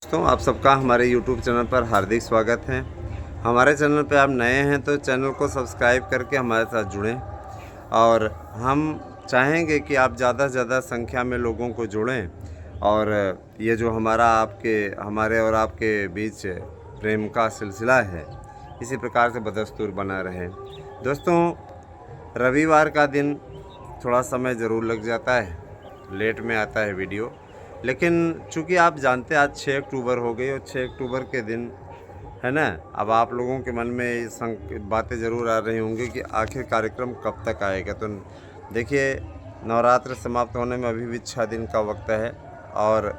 दोस्तों, आप सबका हमारे YouTube चैनल पर हार्दिक स्वागत है। हमारे चैनल पे आप नए हैं तो चैनल को सब्सक्राइब करके हमारे साथ जुड़ें और हम चाहेंगे कि आप ज़्यादा से ज़्यादा संख्या में लोगों को जोड़ें और ये जो हमारे और आपके बीच प्रेम का सिलसिला है इसी प्रकार से बदस्तूर बना रहे। दोस्तों, रविवार का दिन थोड़ा समय ज़रूर लग जाता है, लेट में आता है वीडियो, लेकिन चूँकि आप जानते हैं आज 6 अक्टूबर हो गई और 6 अक्टूबर के दिन है ना, अब आप लोगों के मन में बातें ज़रूर आ रही होंगी कि आखिर कार्यक्रम कब तक आएगा। तो देखिए, नवरात्र समाप्त होने में अभी भी 6 दिन का वक्त है और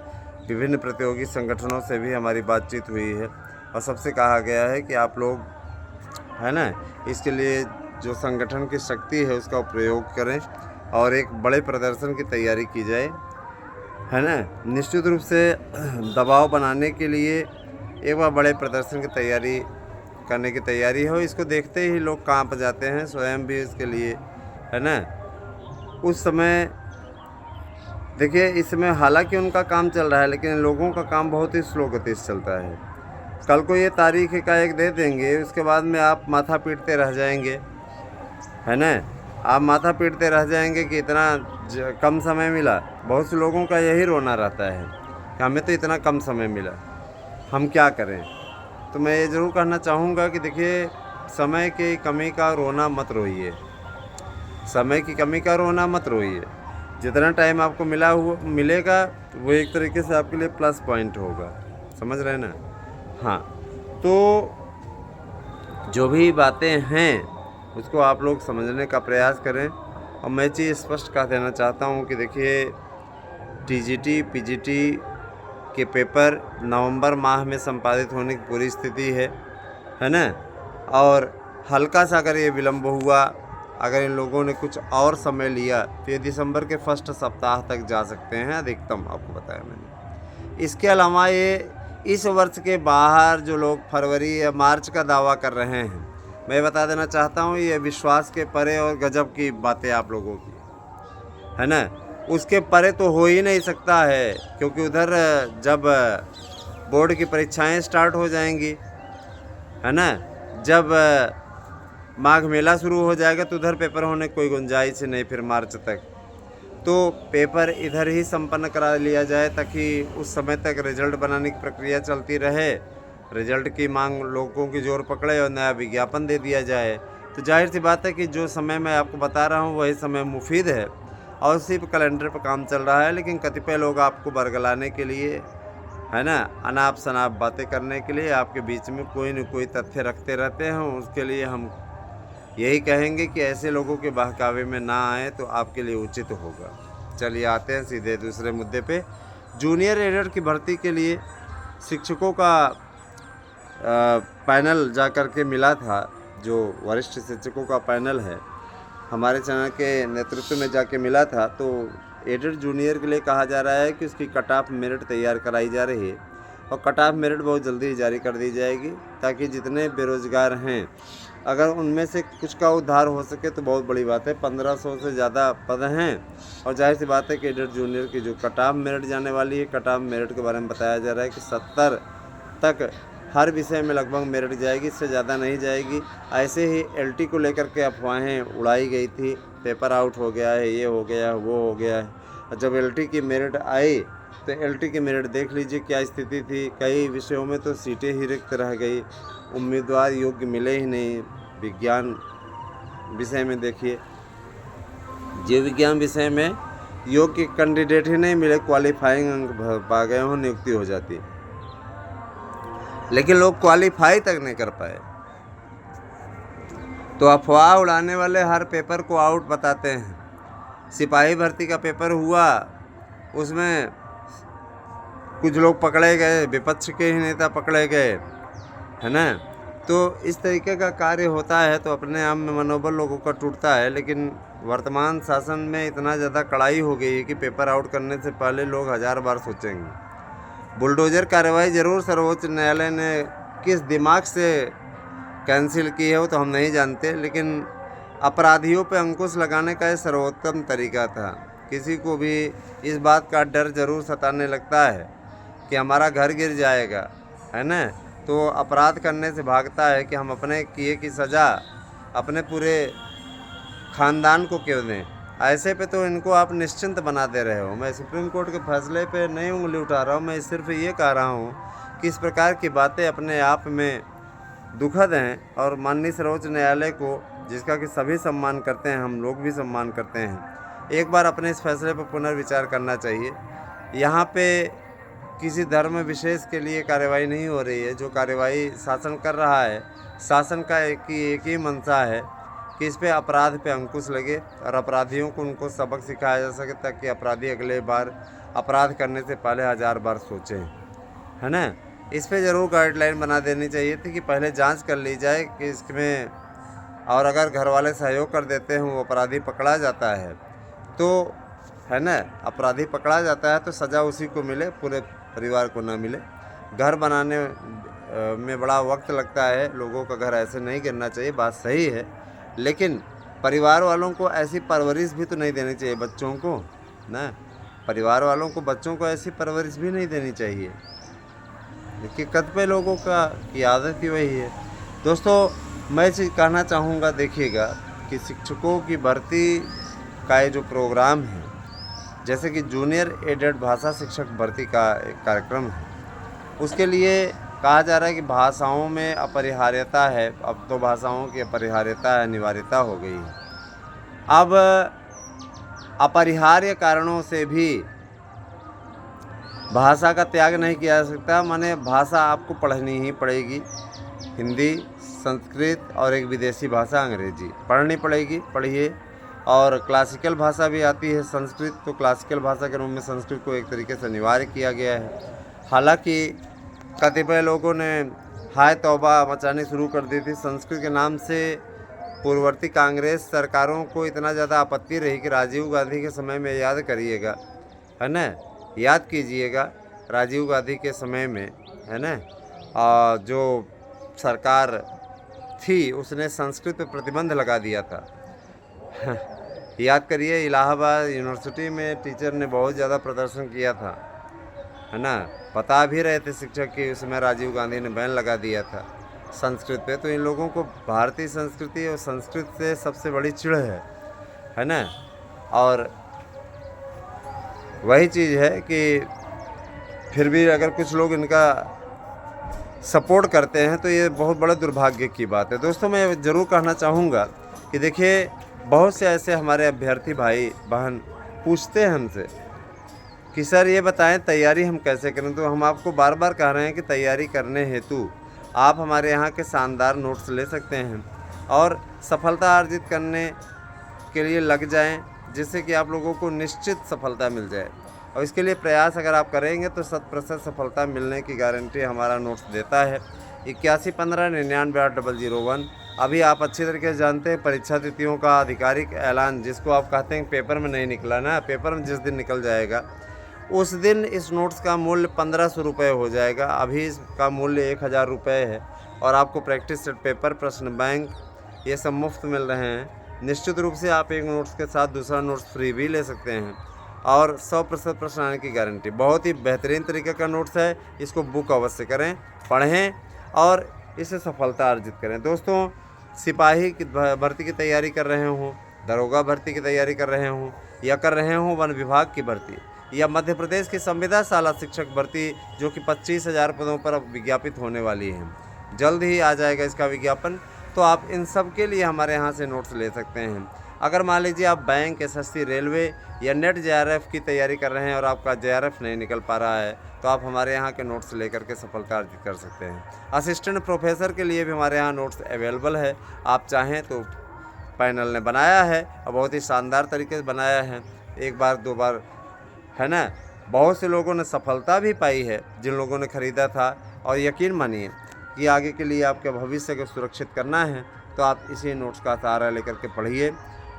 विभिन्न प्रतियोगी संगठनों से भी हमारी बातचीत हुई है और सबसे कहा गया है कि आप लोग है ना, इसके लिए जो संगठन की शक्ति है उसका प्रयोग करें और एक बड़े प्रदर्शन की तैयारी की जाए, है ना। निश्चित रूप से दबाव बनाने के लिए एक बार बड़े प्रदर्शन की तैयारी करने की तैयारी हो, इसको देखते ही लोग कांप जाते हैं, स्वयं भी इसके लिए, है ना। उस समय देखिए, इस समय हालांकि उनका काम चल रहा है लेकिन लोगों का काम बहुत ही स्लो गति से चलता है। कल को ये तारीख एकाएक दे देंगे, उसके बाद में आप माथा पीटते रह जाएंगे, है ना। आप माथा पीटते रह जाएंगे कि इतना कम समय मिला। बहुत से लोगों का यही रोना रहता है कि हमें तो इतना कम समय मिला, हम क्या करें। तो मैं ये ज़रूर कहना चाहूँगा कि देखिए, समय की कमी का रोना मत रोइए, समय की कमी का रोना मत रोइए। जितना टाइम आपको मिलेगा वो एक तरीके से आपके लिए प्लस पॉइंट होगा, समझ रहे हैं ना। हाँ, तो जो भी बातें हैं उसको आप लोग समझने का प्रयास करें और मैं चीज़ स्पष्ट कह देना चाहता हूँ कि देखिए, टीजीटी पीजीटी के पेपर नवंबर माह में संपादित होने की पूरी स्थिति है ना। और हल्का सा अगर ये विलम्ब हुआ, अगर इन लोगों ने कुछ और समय लिया तो ये दिसंबर के फर्स्ट सप्ताह तक जा सकते हैं अधिकतम, आपको बताया मैंने। इसके अलावा ये इस वर्ष के बाहर जो लोग फरवरी या मार्च का दावा कर रहे हैं, मैं बता देना चाहता हूँ ये विश्वास के परे और गजब की बातें आप लोगों की, है ना। उसके परे तो हो ही नहीं सकता है, क्योंकि उधर जब बोर्ड की परीक्षाएं स्टार्ट हो जाएंगी, है ना, जब माघ मेला शुरू हो जाएगा तो उधर पेपर होने कोई गुंजाइश नहीं फिर मार्च तक। तो पेपर इधर ही संपन्न करा लिया जाए ताकि उस समय तक रिजल्ट बनाने की प्रक्रिया चलती रहे, रिजल्ट की मांग लोगों की जोर पकड़े और नया विज्ञापन दे दिया जाए। तो जाहिर सी बात है कि जो समय मैं आपको बता रहा हूँ वही समय मुफीद है और उसी पर कैलेंडर पर काम चल रहा है। लेकिन कतिपय लोग आपको बरगलाने के लिए, है ना, अनाप शनाप बातें करने के लिए आपके बीच में कोई न कोई तथ्य रखते रहते हैं। उसके लिए हम यही कहेंगे कि ऐसे लोगों के बहकावे में ना आए तो आपके लिए उचित होगा। चलिए आते हैं सीधे दूसरे मुद्दे पे। जूनियर एडर की भर्ती के लिए शिक्षकों का पैनल जा कर के मिला था, जो वरिष्ठ शिक्षकों का पैनल है, हमारे चैनल के नेतृत्व में जाके मिला था। तो एडर जूनियर के लिए कहा जा रहा है कि उसकी कट ऑफ मेरिट तैयार कराई जा रही है और कट ऑफ मेरिट बहुत जल्दी जारी कर दी जाएगी ताकि जितने बेरोज़गार हैं अगर उनमें से कुछ का उद्धार हो सके तो बहुत बड़ी बात है। 1500 से ज़्यादा पद हैं और जाहिर सी बात है कि एडर जूनियर की जो कट ऑफ मेरिट जाने वाली है, कट ऑफ मेरिट के बारे में बताया जा रहा है कि 70 तक हर विषय में लगभग मेरिट जाएगी, इससे ज़्यादा नहीं जाएगी। ऐसे ही एलटी को लेकर के अफवाहें उड़ाई गई थी, पेपर आउट हो गया है, ये हो गया है, वो हो गया है। और जब एलटी की मेरिट आई तो एलटी की मेरिट देख लीजिए क्या स्थिति थी। कई विषयों में तो सीटें ही रिक्त रह गई, उम्मीदवार योग्य मिले ही नहीं। विज्ञान विषय में देखिए, जीव विज्ञान विषय में योग्य कैंडिडेट ही नहीं मिले, क्वालिफाइंग अंक पा गए हो, नियुक्ति हो जाती, लेकिन लोग क्वालिफाई तक नहीं कर पाए। तो अफवाह उड़ाने वाले हर पेपर को आउट बताते हैं। सिपाही भर्ती का पेपर हुआ, उसमें कुछ लोग पकड़े गए, विपक्ष के ही नेता पकड़े गए, है ना। तो इस तरीके का कार्य होता है तो अपने आप में मनोबल लोगों का टूटता है। लेकिन वर्तमान शासन में इतना ज़्यादा कड़ाई हो गई है कि पेपर आउट करने से पहले लोग 1000 बार सोचेंगे। बुलडोजर कार्रवाई ज़रूर सर्वोच्च न्यायालय ने किस दिमाग से कैंसिल की है वो तो हम नहीं जानते, लेकिन अपराधियों पे अंकुश लगाने का ये सर्वोत्तम तरीका था। किसी को भी इस बात का डर ज़रूर सताने लगता है कि हमारा घर गिर जाएगा, है ना, तो अपराध करने से भागता है कि हम अपने किए की सज़ा अपने पूरे ख़ानदान को क्यों दें। ऐसे पे तो इनको आप निश्चिंत बना दे रहे हो। मैं सुप्रीम कोर्ट के फैसले पे नहीं उंगली उठा रहा हूँ, मैं सिर्फ ये कह रहा हूँ कि इस प्रकार की बातें अपने आप में दुखद हैं और माननीय सर्वोच्च न्यायालय को, जिसका कि सभी सम्मान करते हैं, हम लोग भी सम्मान करते हैं, एक बार अपने इस फैसले पर पुनर्विचार करना चाहिए। यहाँ पे किसी धर्म विशेष के लिए कार्रवाई नहीं हो रही है। जो कार्रवाई शासन कर रहा है, शासन का एक ही मंशा है कि इस पे अपराध पे अंकुश लगे और अपराधियों को उनको सबक सिखाया जा सके, ताकि अपराधी अगले बार अपराध करने से पहले 1000 बार सोचें, है ना। इस पे ज़रूर गाइडलाइन बना देनी चाहिए थी कि पहले जांच कर ली जाए कि इसमें, और अगर घर वाले सहयोग कर देते हैं, वो अपराधी पकड़ा जाता है तो, है ना, अपराधी पकड़ा जाता है तो सज़ा उसी को मिले, पूरे परिवार को ना मिले। घर बनाने में बड़ा वक्त लगता है, लोगों का घर ऐसे नहीं गिरना चाहिए, बात सही है, लेकिन परिवार वालों को ऐसी परवरिश भी तो नहीं देनी चाहिए बच्चों को ना। परिवार वालों को, बच्चों को ऐसी परवरिश भी नहीं देनी चाहिए। देखिए कतिपय लोगों का की आदत ही वही है। दोस्तों, मैं चीज़ कहना चाहूँगा, देखिएगा कि शिक्षकों की भर्ती का ये जो प्रोग्राम है, जैसे कि जूनियर एडेड भाषा शिक्षक भर्ती का एक कार्यक्रम है, उसके लिए कहा जा रहा है कि भाषाओं में अपरिहार्यता है। अब तो भाषाओं की अपरिहार्यता, अनिवार्यता हो गई है। अब अपरिहार्य कारणों से भी भाषा का त्याग नहीं किया जा सकता। माने भाषा आपको पढ़नी ही पड़ेगी, हिंदी, संस्कृत और एक विदेशी भाषा अंग्रेजी पढ़नी पड़ेगी, पढ़िए। और क्लासिकल भाषा भी आती है संस्कृत, तो क्लासिकल भाषा के रूप में संस्कृत को एक तरीके से अनिवार्य किया गया है। हालांकि कतिपय लोगों ने हाय तौबा मचानी शुरू कर दी थी संस्कृत के नाम से। पूर्ववर्ती कांग्रेस सरकारों को इतना ज़्यादा आपत्ति रही कि राजीव गांधी के समय में, याद करिएगा, है ना, याद कीजिएगा, राजीव गांधी के समय में, है ना, जो सरकार थी उसने संस्कृत पर प्रतिबंध लगा दिया था। याद करिए, इलाहाबाद यूनिवर्सिटी में टीचर ने बहुत ज़्यादा प्रदर्शन किया था, है ना। बता भी रहे थे शिक्षक कि उस समय राजीव गांधी ने बैन लगा दिया था संस्कृत पे। तो इन लोगों को भारतीय संस्कृति और संस्कृत से सबसे बड़ी चिढ़ है ना। और वही चीज़ है कि फिर भी अगर कुछ लोग इनका सपोर्ट करते हैं तो ये बहुत बड़ा दुर्भाग्य की बात है। दोस्तों, मैं ज़रूर कहना चाहूँगा कि देखिए, बहुत से ऐसे हमारे अभ्यर्थी भाई बहन पूछते हैं हमसे कि सर ये बताएं तैयारी हम कैसे करें। तो हम आपको बार बार कह रहे हैं कि तैयारी करने हेतु आप हमारे यहाँ के शानदार नोट्स ले सकते हैं और सफलता अर्जित करने के लिए लग जाएं, जिससे कि आप लोगों को निश्चित सफलता मिल जाए। और इसके लिए प्रयास अगर आप करेंगे तो 100% सफलता मिलने की गारंटी हमारा नोट्स देता है। 8115998001। अभी आप अच्छी तरीके से जानते हैं परीक्षा तिथियों का आधिकारिक ऐलान, जिसको आप कहते हैं पेपर में नहीं निकला ना, पेपर में जिस दिन निकल जाएगा उस दिन इस नोट्स का मूल्य 1500 रुपये हो जाएगा। अभी इसका मूल्य 1000 रुपये है और आपको प्रैक्टिस सेट पेपर, प्रश्न बैंक, ये सब मुफ्त मिल रहे हैं। निश्चित रूप से आप एक नोट्स के साथ दूसरा नोट्स फ्री भी ले सकते हैं और 100% प्रश्न आने की गारंटी। बहुत ही बेहतरीन तरीके का नोट्स है, इसको बुक अवश्य करें, पढ़ें और इससे सफलता अर्जित करें। दोस्तों, सिपाही की भर्ती की तैयारी कर रहे हों, दरोगा भर्ती की तैयारी कर रहे हों या कर रहे हों वन विभाग की भर्ती या मध्य प्रदेश की संविदा शाला शिक्षक भर्ती, जो कि 25,000 पदों पर अब विज्ञापित होने वाली है, जल्द ही आ जाएगा इसका विज्ञापन, तो आप इन सब के लिए हमारे यहाँ से नोट्स ले सकते हैं। अगर मान लीजिए आप बैंक, एसएससी, रेलवे या नेट जेआरएफ की तैयारी कर रहे हैं और आपका जेआरएफ नहीं निकल पा रहा है, तो आप हमारे यहाँ के नोट्स लेकर के सफलता अर्जित कर सकते हैं। असिस्टेंट प्रोफेसर के लिए भी हमारे यहाँ नोट्स अवेलेबल है। आप चाहें तो पैनल ने बनाया है और बहुत ही शानदार तरीके से बनाया है, एक बार दो बार, है ना। बहुत से लोगों ने सफलता भी पाई है जिन लोगों ने ख़रीदा था। और यकीन मानिए कि आगे के लिए आपके भविष्य को सुरक्षित करना है तो आप इसी नोट्स का सहारा लेकर के पढ़िए,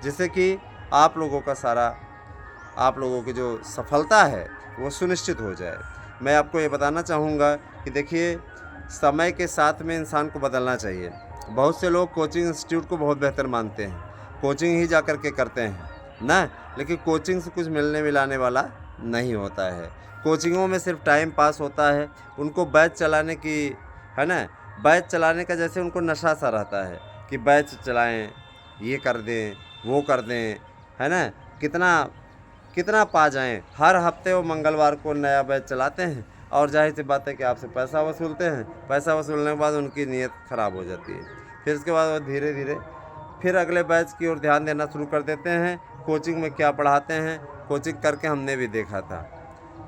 जिससे कि आप लोगों की जो सफलता है वो सुनिश्चित हो जाए। मैं आपको ये बताना चाहूँगा कि देखिए, समय के साथ में इंसान को बदलना चाहिए। बहुत से लोग कोचिंग इंस्टीट्यूट को बहुत बेहतर मानते हैं, कोचिंग ही जा कर के करते हैं ना, लेकिन कोचिंग से कुछ मिलने मिलाने वाला नहीं होता है। कोचिंगों में सिर्फ टाइम पास होता है, उनको बैच चलाने की, है ना, बैच चलाने का जैसे उनको नशा सा रहता है कि बैच चलाएं, ये कर दें, वो कर दें, है ना, कितना कितना पा जाएं। हर हफ्ते वो मंगलवार को नया बैच चलाते हैं और जाहिर सी बात है कि आपसे पैसा वसूलते हैं। पैसा वसूलने के बाद उनकी नीयत ख़राब हो जाती है। फिर उसके बाद वो धीरे धीरे फिर अगले बैच की ओर ध्यान देना शुरू कर देते हैं। कोचिंग में क्या पढ़ाते हैं, कोचिंग करके हमने भी देखा था,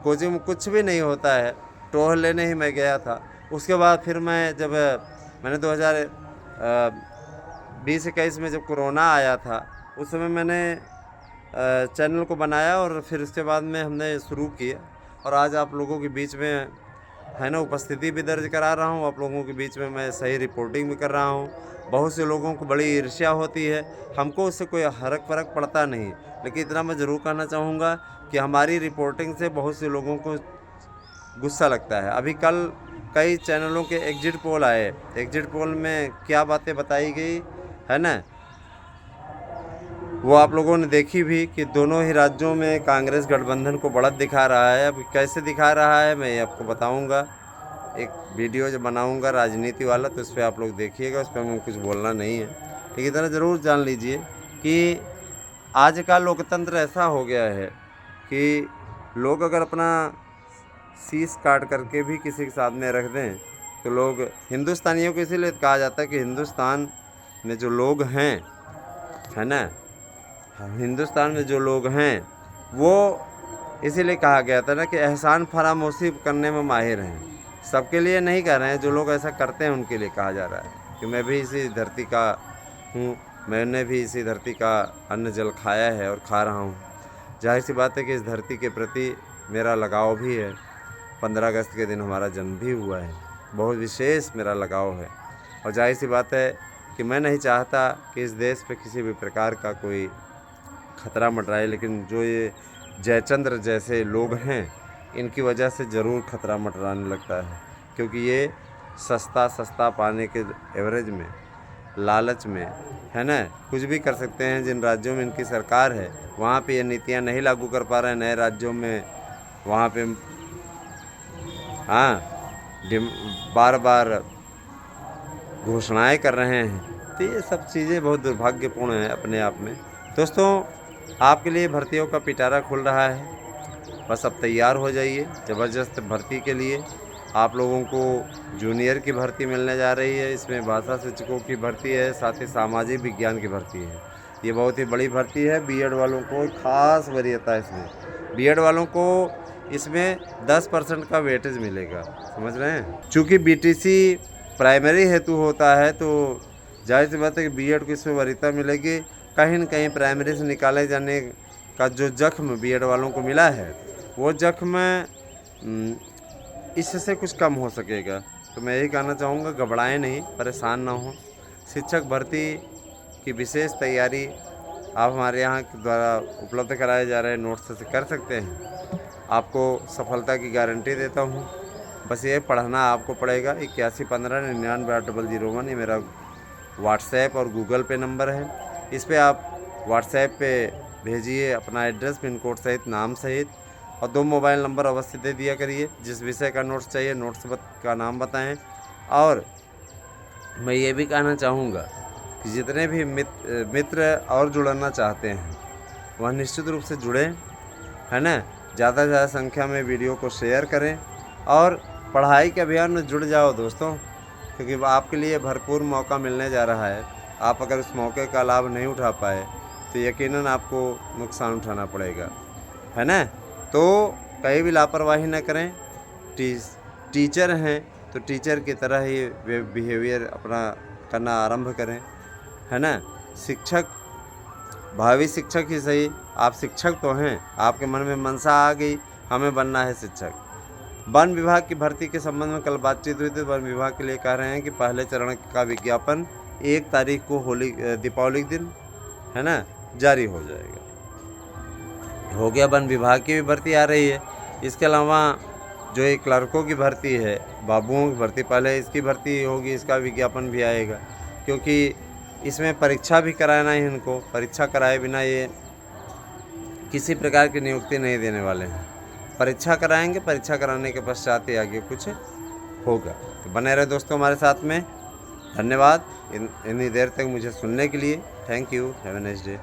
कोचिंग में कुछ भी नहीं होता है। टोह लेने ही मैं गया था। उसके बाद फिर मैंने 2020-21 में जब कोरोना आया था, उस समय मैंने चैनल को बनाया और फिर उसके बाद में हमने शुरू किया और आज आप लोगों के बीच में, है ना, उपस्थिति भी दर्ज करा रहा हूँ। आप लोगों के बीच में मैं सही रिपोर्टिंग भी कर रहा हूँ। बहुत से लोगों को बड़ी ईर्ष्या होती है, हमको उससे कोई फ़र्क पड़ता नहीं, लेकिन इतना मैं ज़रूर कहना चाहूँगा कि हमारी रिपोर्टिंग से बहुत से लोगों को गुस्सा लगता है। अभी कल कई चैनलों के एग्जिट पोल आए, एग्जिट पोल में क्या बातें बताई गई, है ना, वो आप लोगों ने देखी भी कि दोनों ही राज्यों में कांग्रेस गठबंधन को बढ़त दिखा रहा है। अब कैसे दिखा रहा है मैं ये आपको बताऊंगा, एक वीडियो जो बनाऊंगा राजनीति वाला, तो उस पर आप लोग देखिएगा, उस पर मुझे कुछ बोलना नहीं है। ठीक है, तरह ज़रूर जान लीजिए कि आज का लोकतंत्र ऐसा हो गया है कि लोग अगर अपना शीश काट करके भी किसी के सामने रख दें तो लोग, हिंदुस्तानियों को इसीलिए कहा जाता है कि हिंदुस्तान में जो लोग हैं, है ना, हिंदुस्तान में जो लोग हैं वो इसीलिए कहा गया था ना कि एहसान फरामोशी करने में माहिर हैं। सबके लिए नहीं कह रहे हैं, जो लोग ऐसा करते हैं उनके लिए कहा जा रहा है कि मैं भी इसी धरती का हूँ, मैंने भी इसी धरती का अन्न जल खाया है और खा रहा हूँ। जाहिर सी बात है कि इस धरती के प्रति मेरा लगाव भी है। 15 अगस्त के दिन हमारा जन्म भी हुआ है, बहुत विशेष मेरा लगाव है। और जाहिर सी बात है कि मैं नहीं चाहता कि इस देश पे किसी भी प्रकार का कोई खतरा मंडराए, लेकिन जो ये जयचंद्र जैसे लोग हैं इनकी वजह से ज़रूर खतरा मंडराने लगता है, क्योंकि ये सस्ता पाने के एवरेज में, लालच में, है ना, कुछ भी कर सकते हैं। जिन राज्यों में इनकी सरकार है वहाँ पे ये नीतियाँ नहीं लागू कर पा रहे हैं, नए राज्यों में वहाँ पे बार बार घोषणाएं कर रहे हैं। तो ये सब चीज़ें बहुत दुर्भाग्यपूर्ण हैं अपने आप में। दोस्तों, आपके लिए भर्तियों का पिटारा खुल रहा है, बस अब तैयार हो जाइए ज़बरदस्त भर्ती के लिए। आप लोगों को जूनियर की भर्ती मिलने जा रही है, इसमें भाषा शिक्षकों की भर्ती है, साथ ही सामाजिक विज्ञान की भर्ती है। ये बहुत ही बड़ी भर्ती है। बीएड वालों को खास वरीयता है इसमें, बीएड वालों को इसमें 10% का वेटेज मिलेगा, समझ रहे हैं। चूँकि बीटीसी प्राइमरी हेतु होता है तो जाहिर सी बात है कि बीएड को इसमें वरीयता मिलेगी। कहीं न कहीं प्राइमरी से निकाले जाने का जो जख्म बीएड वालों को मिला है, वो जख्म इससे कुछ कम हो सकेगा। तो मैं यही कहना चाहूँगा, घबराएं नहीं, परेशान ना हो। शिक्षक भर्ती की विशेष तैयारी आप हमारे यहाँ के द्वारा उपलब्ध कराए जा रहे नोट्स से कर सकते हैं। आपको सफलता की गारंटी देता हूँ। बस ये पढ़ना आपको पड़ेगा। 8115998001 ये मेरा व्हाट्सएप और गूगल पे नंबर है। इस पर आप व्हाट्सएप पे भेजिए अपना एड्रेस, पिन कोड सहित, नाम सहित, और 2 मोबाइल नंबर अवश्य दे दिया करिए। जिस विषय का नोट्स चाहिए नोट्स का नाम बताएं। और मैं ये भी कहना चाहूँगा कि जितने भी मित्र और जुड़ना चाहते हैं वह निश्चित रूप से जुड़ें, है ना। ज़्यादा से ज़्यादा संख्या में वीडियो को शेयर करें और पढ़ाई के अभियान में जुड़ जाओ दोस्तों, क्योंकि आपके लिए भरपूर मौका मिलने जा रहा है। आप अगर उस मौके का लाभ नहीं उठा पाए तो यकीनन आपको नुकसान उठाना पड़ेगा, है ना। तो कहीं भी लापरवाही न करें। टीचर हैं तो टीचर की तरह ही बिहेवियर अपना करना आरंभ करें, है ना। शिक्षक, भावी शिक्षक ही सही, आप शिक्षक तो हैं, आपके मन में मनसा आ गई हमें बनना है शिक्षक। वन विभाग की भर्ती के संबंध में कल बातचीत हुई थी। वन विभाग के लिए कह रहे हैं कि पहले चरण का विज्ञापन 1 तारीख को दीपावली के दिन, है ना, जारी हो जाएगा। हो गया, वन विभाग की भी भर्ती आ रही है। इसके अलावा जो एक क्लर्कों की भर्ती है, बाबुओं की भर्ती, पहले इसकी भर्ती होगी, इसका विज्ञापन भी आएगा, क्योंकि इसमें परीक्षा भी कराना है इनको। परीक्षा कराए बिना ये किसी प्रकार की नियुक्ति नहीं देने वाले हैं। परीक्षा कराएंगे, परीक्षा कराने के पश्चात ही आगे कुछ होगा। तो बने रहे दोस्तों हमारे साथ में। धन्यवाद इतनी देर तक मुझे सुनने के लिए। Thank you. Have a nice day.